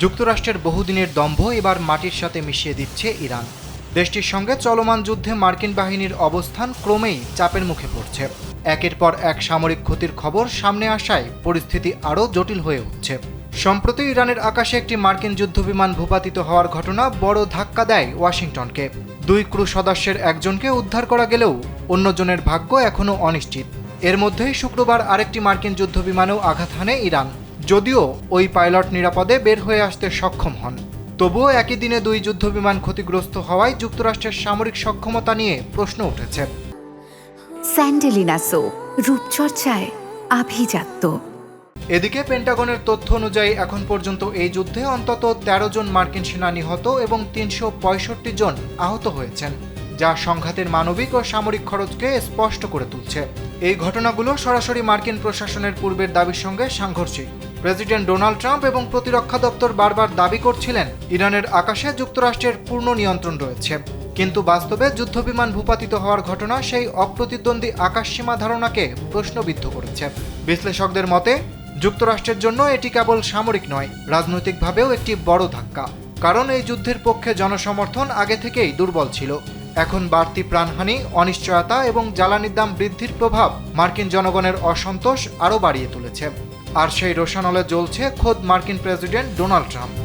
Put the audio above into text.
যুক্তরাষ্ট্রের বহুদিনের দম্ভ এবার মাটির সাথে মিশিয়ে দিচ্ছে ইরান। দেশটির সঙ্গে চলমান যুদ্ধে মার্কিন বাহিনীর অবস্থান ক্রমেই চাপের মুখে পড়ছে। একের পর এক সামরিক ক্ষতির খবর সামনে আসায় পরিস্থিতি আরও জটিল হয়ে উঠছে। সম্প্রতি ইরানের আকাশে একটি মার্কিন যুদ্ধবিমান ভূপাতিত হওয়ার ঘটনা বড় ধাক্কা দেয় ওয়াশিংটনকে। 2 ক্রু সদস্যের একজনকে উদ্ধার করা গেলেও অন্যজনের ভাগ্য এখনও অনিশ্চিত। এর মধ্যেই শুক্রবার আরেকটি মার্কিন যুদ্ধবিমানেও আঘাত হানে ইরান। যদিও ওই পাইলট নিরাপদে বের হয়ে আসতে সক্ষম হন, তবুও একই দিনে 2 যুদ্ধবিমান ক্ষতিগ্রস্ত হওয়ায় যুক্তরাষ্ট্রের সামরিক সক্ষমতা নিয়ে প্রশ্ন উঠেছে। স্যান্ডেলিনা সো, রূপচর্চায় আভিজাত্য। এদিকে পেন্টাগনের তথ্য অনুযায়ী এখন পর্যন্ত এই যুদ্ধে অন্তত 13 জন মার্কিন সেনা নিহত এবং 365 জন আহত হয়েছেন, যা সংঘাতের মানবিক ও সামরিক খরচকে স্পষ্ট করে তুলছে। এই ঘটনাগুলো সরাসরি মার্কিন প্রশাসনের পূর্বের দাবির সঙ্গে সাংঘর্ষিক। প্রেসিডেন্ট ডোনাল্ড ট্রাম্প এবং প্রতিরক্ষা দপ্তর বারবার দাবি করছিলেন ইরানের আকাশে যুক্তরাষ্ট্রের পূর্ণ নিয়ন্ত্রণ রয়েছে, কিন্তু বাস্তবে যুদ্ধবিমান ভূপাতিত হওয়ার ঘটনা সেই অপ্রতিদ্বন্দ্বী আকাশসীমা ধারণাকে প্রশ্নবিদ্ধ করেছে। বিশ্লেষকদের মতে যুক্তরাষ্ট্রের জন্য এটি কেবল সামরিক নয়, রাজনৈতিকভাবেও একটি বড় ধাক্কা। কারণ এই যুদ্ধের পক্ষে জনসমর্থন আগে থেকেই দুর্বল ছিল। এখন বাড়তি প্রাণহানি, অনিশ্চয়তা এবং জ্বালানির দাম বৃদ্ধির প্রভাব মার্কিন জনগণের অসন্তোষ আরও বাড়িয়ে তুলেছে। আর সেই রোষানলে জ্বলছে খোদ মার্কিন প্রেসিডেন্ট ডোনাল্ড ট্রাম্প।